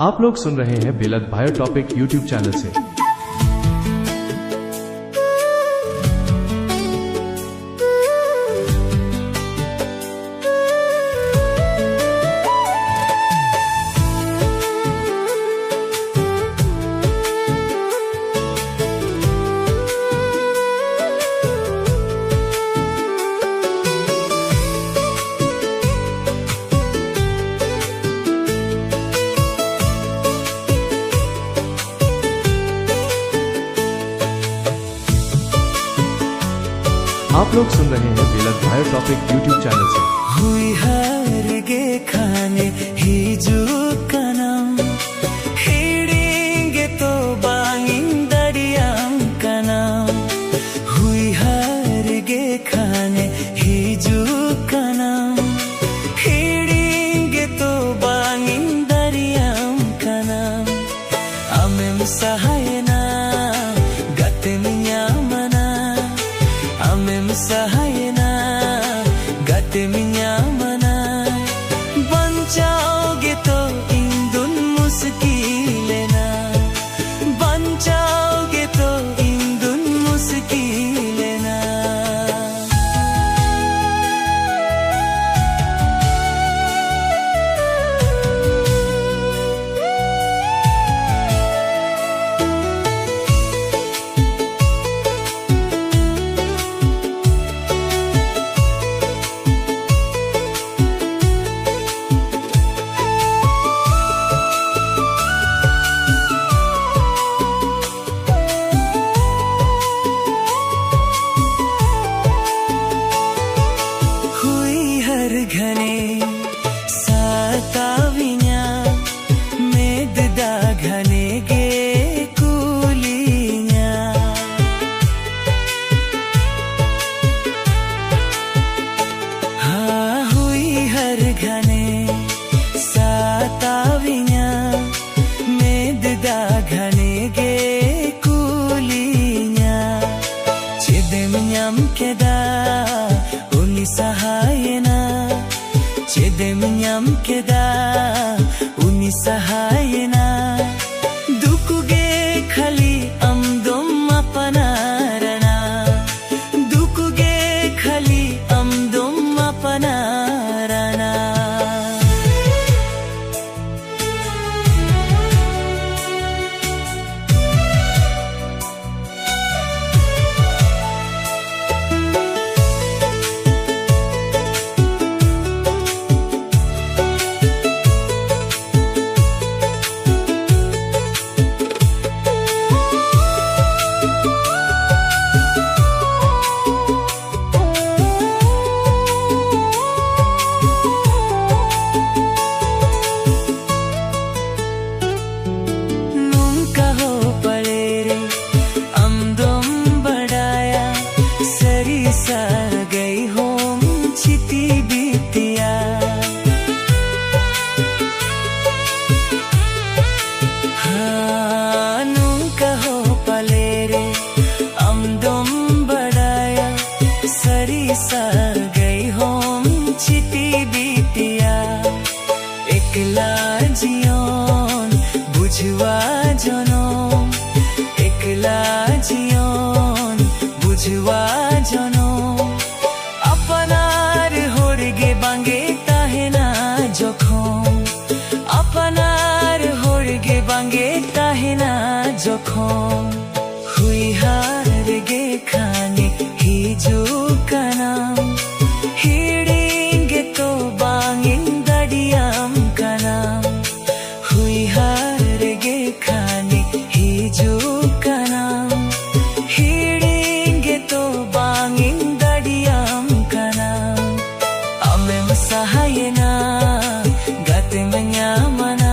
आप लोग सुन रहे हैं बेलद बायोटॉपिक यूट्यूब चैनल से। आप लोग सुन रहे हैं बेलद बायोटॉपिक यूट्यूब चैनल से। हुई हरगे खाने हिजु कनम हिडिंगे तो बांगिंदरियाम कनम हुई हरगे खाने हिजु कनम हिडिंगे तो बांगिंदरियाम कनम अमेम सहायना गते मिnyamana Amem sahayana gate minyamana banchaoge to indun muskilena banchaoge to indun muskilena घने साताविया मेददा घने गे कुलिया हाँ हुई हर घने साताविया मेददा घने गे कुलिया चिदम nyam keda uni sahayana Chedem nyam keda uni sahayana dukuge khali amdom apanarana dukuge khali amdom apanarana सा गई होम चिती बीतिया हाँ नूका हो पले रे अमदम बढ़ाया सरी सा गई होम चिती बीतिया एकला जियोन बुझवा जनों एकला जियोन बुझवा जनों अपनार होरगे बांगे ताहेना जखम अपनार होरगे बांगे ताहेना जखम हुई हारगे खाने हिजु कनम हिडिंगे तो बांगिंदरियाम कनम हुई हारगे खाने हिजु कनम हिडिंगे तो बांगिंदरियाम कनम amem sahayana gate minyamana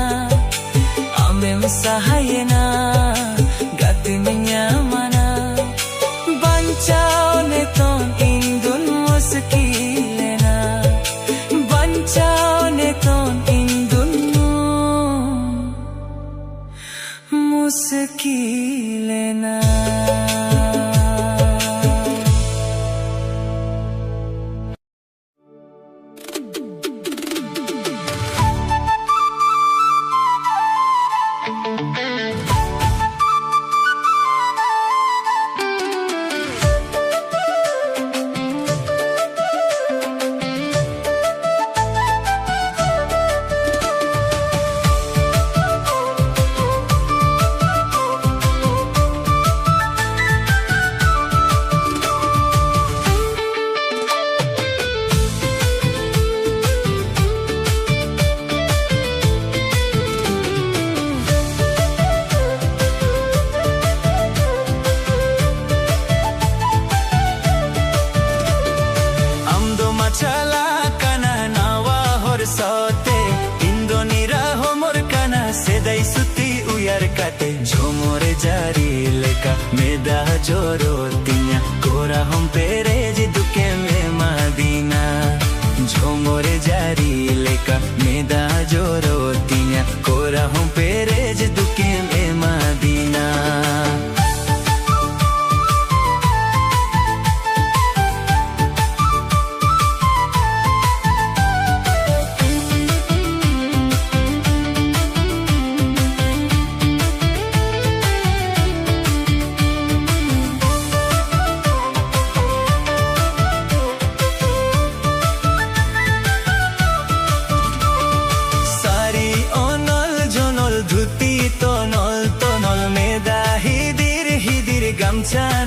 amem sahayana gate minyamana banchao ne ton indun muskilena banchao ne ton indun muskilena medai suti uyar kate Jomore jari leka meda jorotinya Kora hompere jiduke me madina Jomore jari leka meda jorotinya Kora hompere jiduke me madina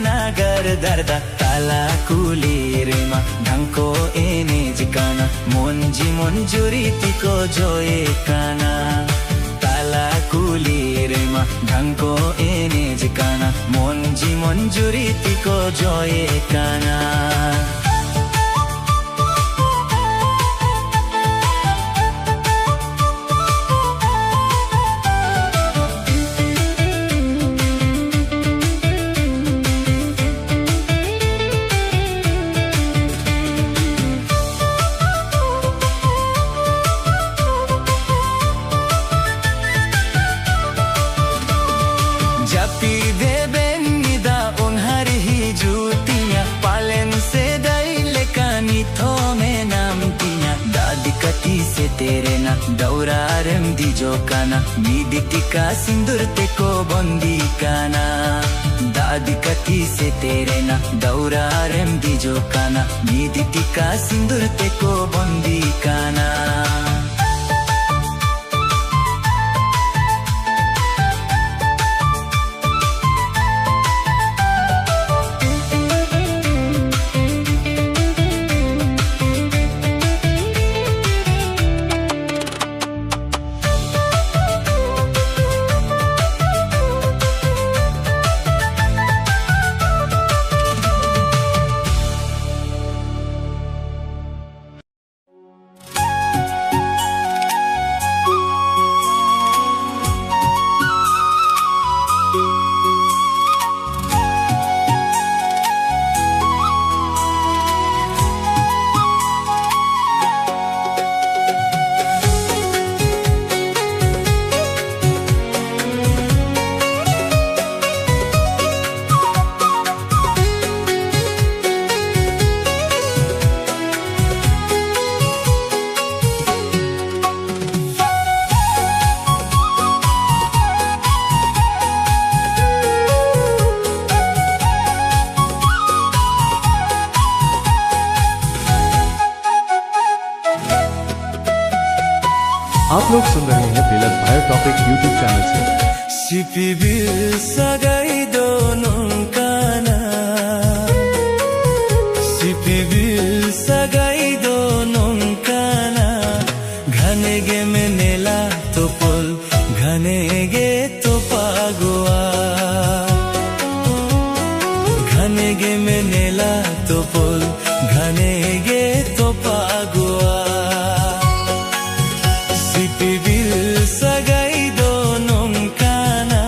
Nagar darda tala kulirema dhangko ene jikana monji monjuriti ko joye kana tala kulirema dhangko ene jikana monji monjuriti ko joye kana तेरे ना दौरारम दिजो काना मीदी टिका सिंदूर ते को बंदी काना दादी कती से तेरे ना दौरारम दिजो काना मीदी टिका सिंदूर ते को बंदी काना आप लोग सुन रहे हैं बेलद भाई टॉपिक यूट्यूब चैनल से। Sipibil sagay donong kana Sipibil sagay donong kana Ghanege menela topol Ghanege topagua Ghanege menela topol Ghanege topagua Sipibil sagay donong kana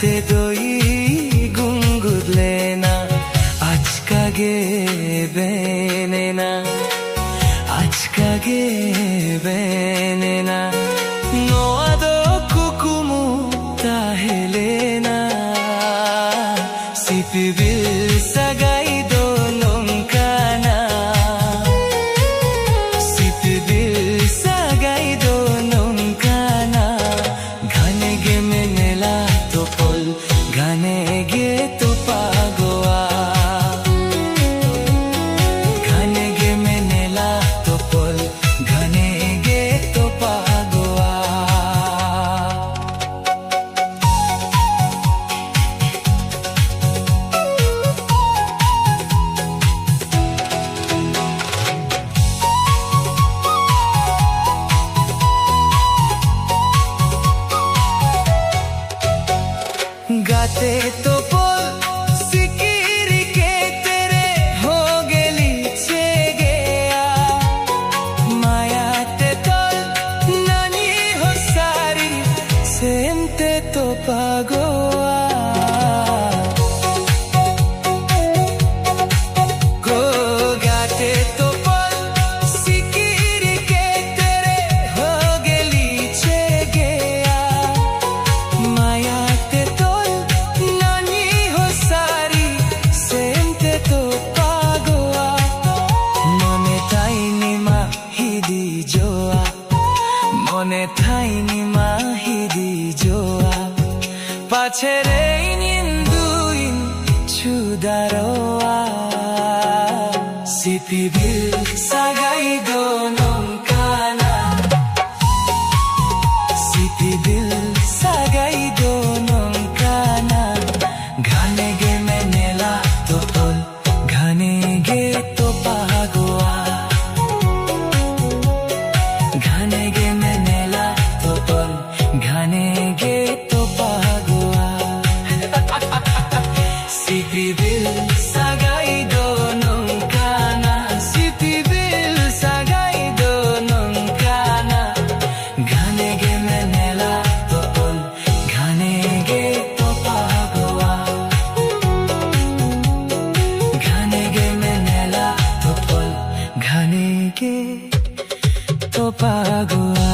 te doi gungudlena achkage benena achkage benena noado kukumu tahelena sipibil sagai do nongkana sipibil sagai do nongkana घने गे मेनेला तो पल घने गे तो पागोआ घने गे मेनेला तो पल घने गे तो पागोआ गाते तो बोल सिकिरी के तेरे हो गेली छे गया माया ते तोल नानी हो सारी सेंते तो पागोआ गो गाते तो बोल सिकिरी के तेरे हो गेली छे गया माया ते mone thaini mahidi joa pachere ninduin chudaroa sipibil sagai do nongkana sipibil sagai do nongkana घने गे मेनेला तो पल घने गे तो पागोआ घने गे मेनेला तो पल घने गे तो पागोआ सिपिबिल sagai do nongkana sipibil sagai do nongkana घने गे मेनेला तो पल घने गे तो पागोआ घने गे मेनेला तो पल घने गे तो पागोआ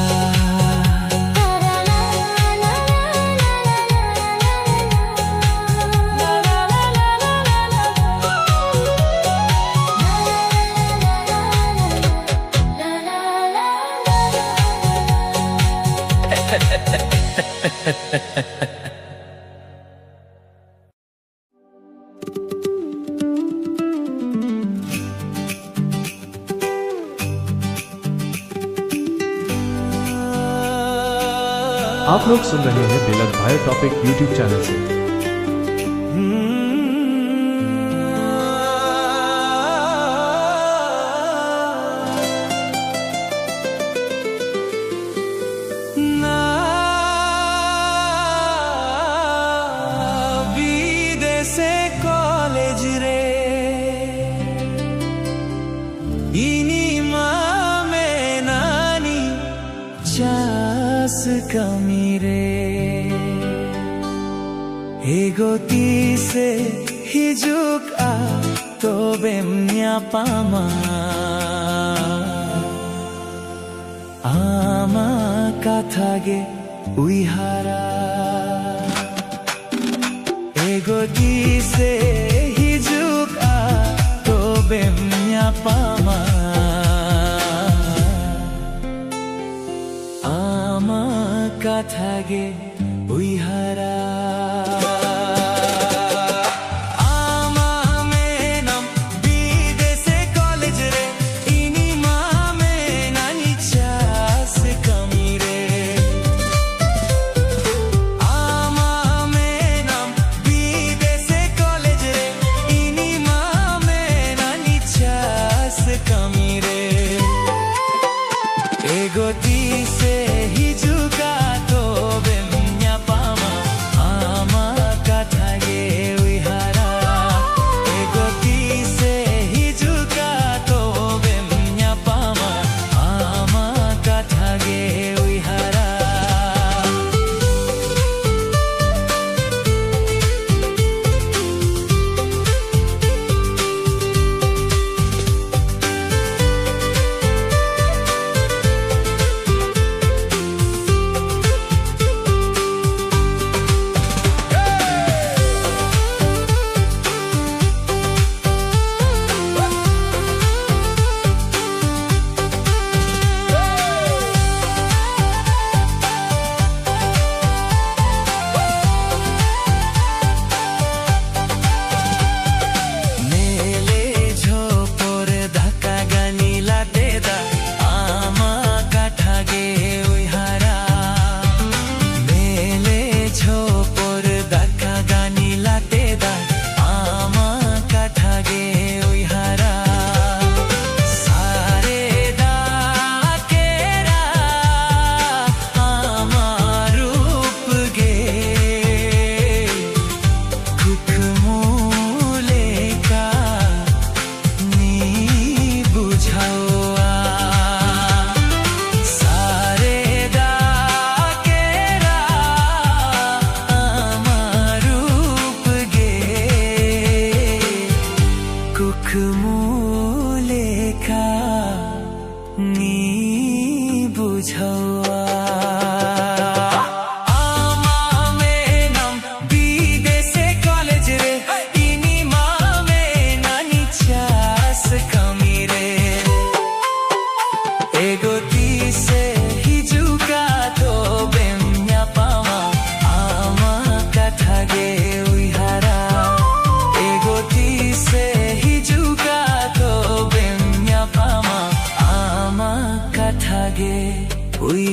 आप लोग सुन रहे हैं बेलद भाई टॉपिक यूट्यूब चैनल से। विदेशे कॉलेज रे इनी मामे नानी चास कमी रे एगोती से हिजुक आ तो बेम्या पामा आमा काथागे उइहारा एगोती से हिजुक आ तो बेम्या पामा आमा काथागे उइहारा एगोती से हिजुका तो बेम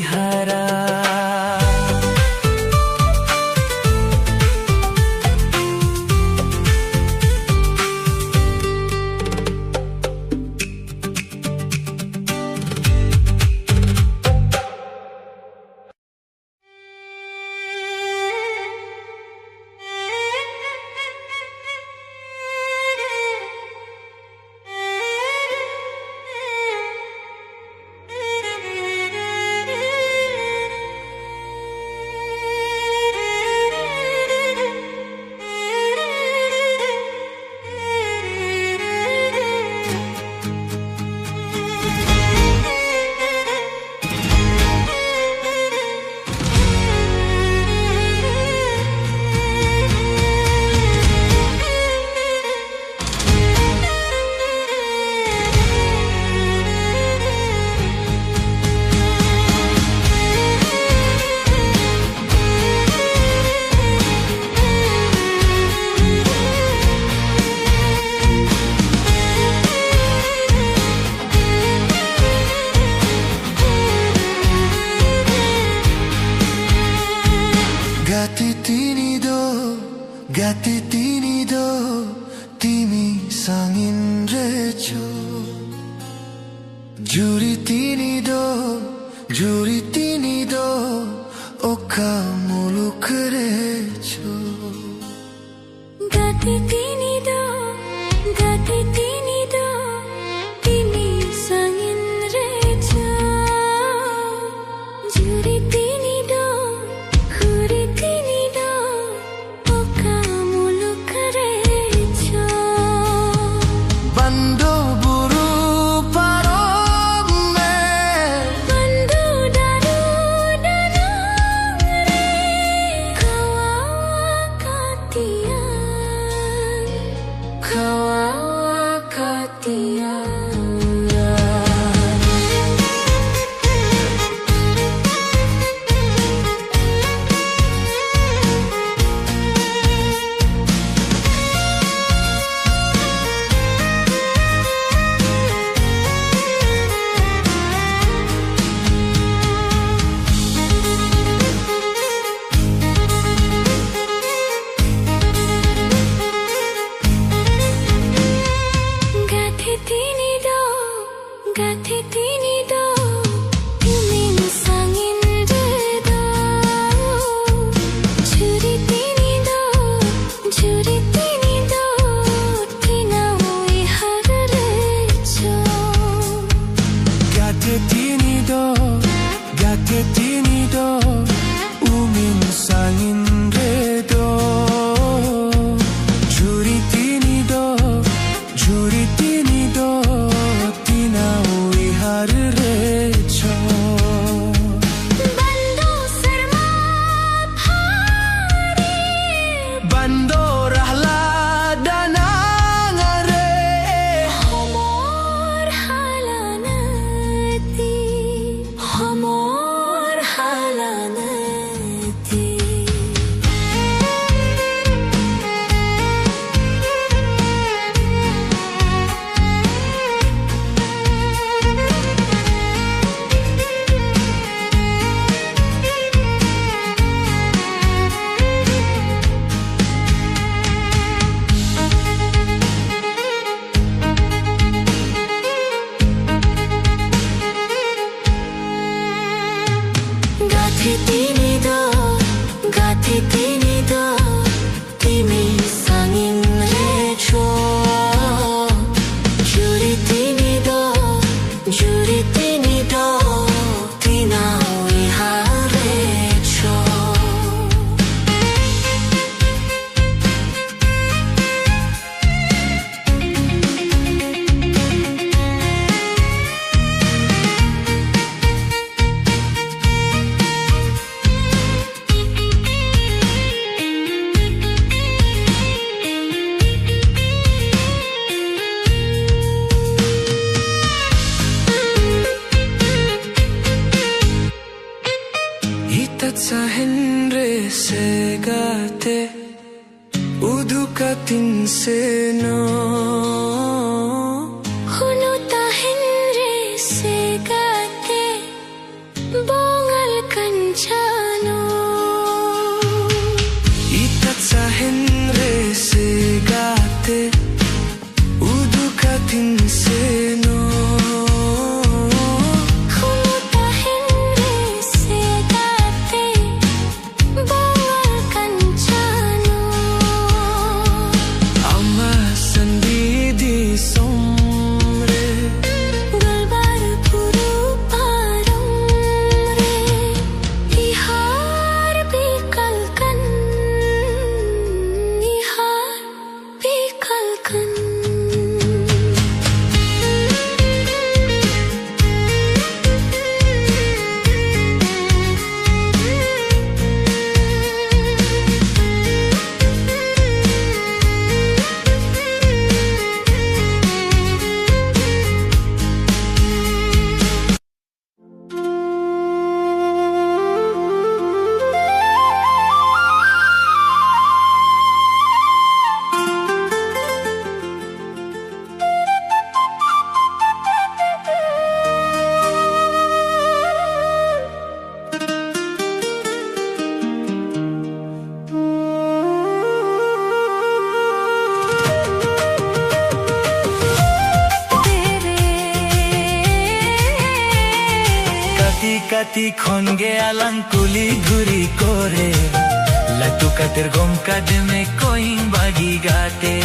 ihara. Gati tinido timi sangin recho Juri tinido oka muluk recho Gati tinido timi sangin recho Juri tinido oka muluk recho Bando buru parom me Bandu daru danang re Kawawa katian Gati tinido timin sangin redo Juri tinido tinau ihara recho Gati tinido umin sangin redo Juri tinido tinau ihara recho Bando sarma phari Bando rahla danangare Homor halanati Gati tinido timi sangin recho Juri tinido tinau ihara recho Henry segate udukatin seno Huluta Henry segate bonga sa henre segate udukatin seno Kumuta henre segate bangal kancano Amma sandidi somre galbar puru paromre ihar bikalkan কাতি খনগে আলাং কুলি ঘুরি করে লাটু কাতের গম কাদমে কইং বাগি গাতে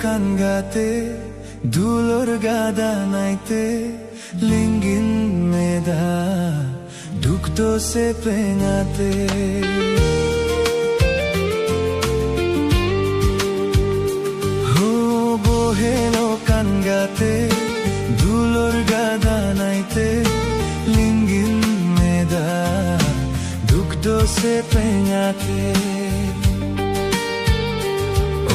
Kangate dulur gada naite lingin meda dukto se pengate ho bohelo kangate dulur gada naite lingin meda dukto se pengate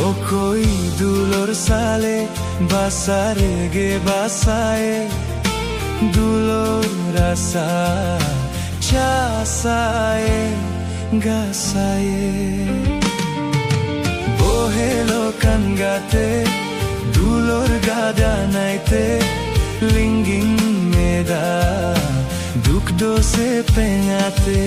O koi dulor sale basare ge basae dulor rasa chasae gasae bohelo kangate dulor gada naite linging meda dukdo se pengate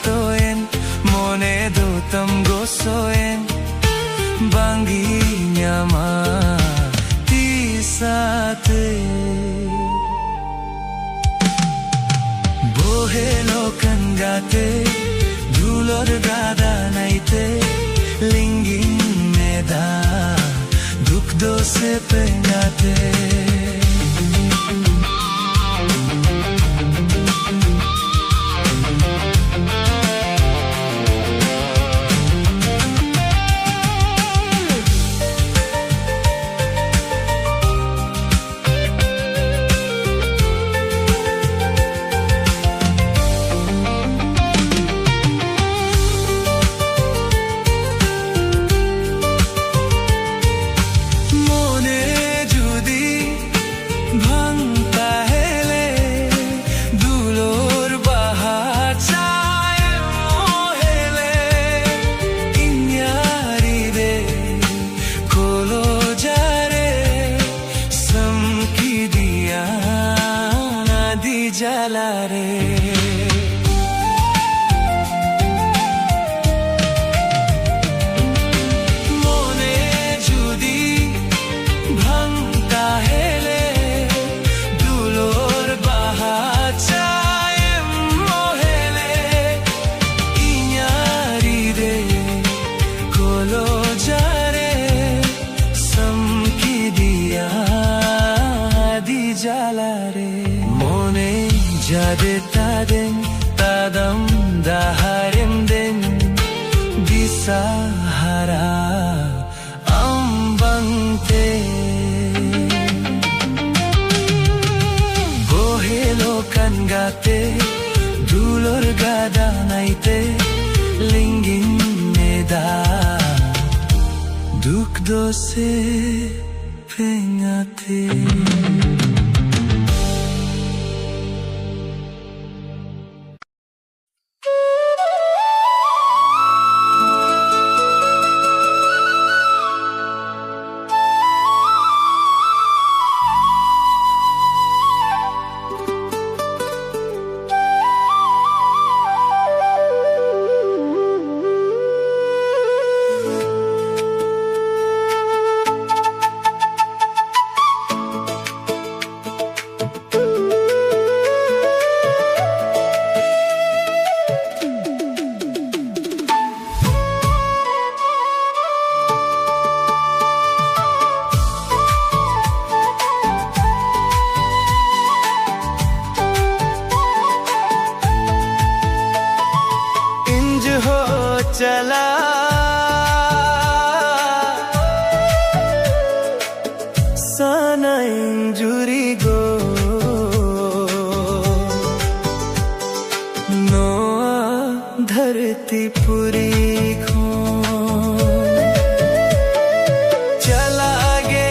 toen mone dutam gosoen bangi nyama tisate bohelo kangate dulor gada naite lingin meda duk do se pengate jala re mone judi bhangta hele dulor baha chaye mohele inyari re kolo jare samki diya di jala re mone jade taden tadam daharem den disahara ambante bohelo kangate dulor gada naite lingin meda duk dose pengate चला sana injuri go no धरती पूरी खो चला आगे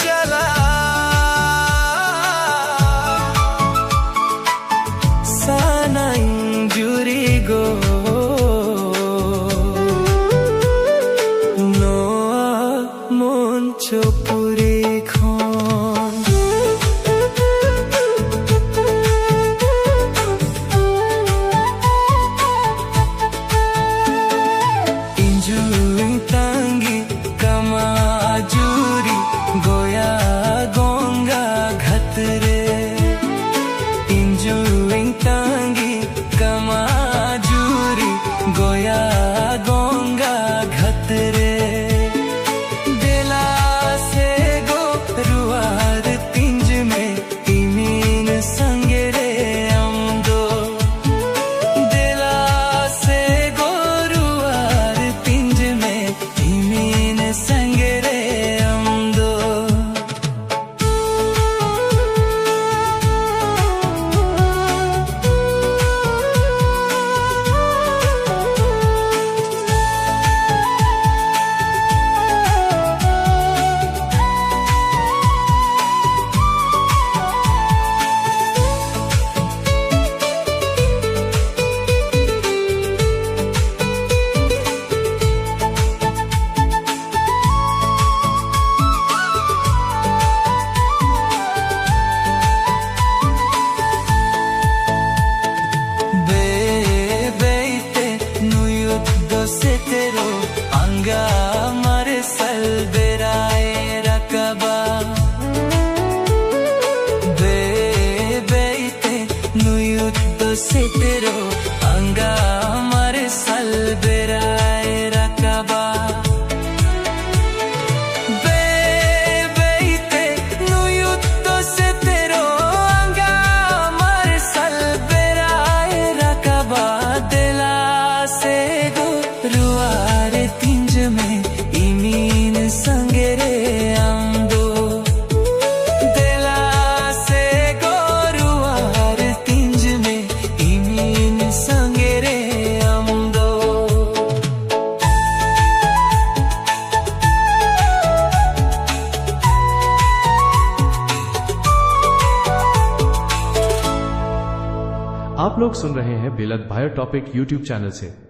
चला sana injuri go চপুরি খন se tero anga amar salberai rakaba bebeite nuyutto se tero anga amar salberai rakaba dela se go ruare tinj me imin sangere amdo आप लोग सुन रहे हैं बेलद भायर टॉपिक यूट्यूब चैनल से।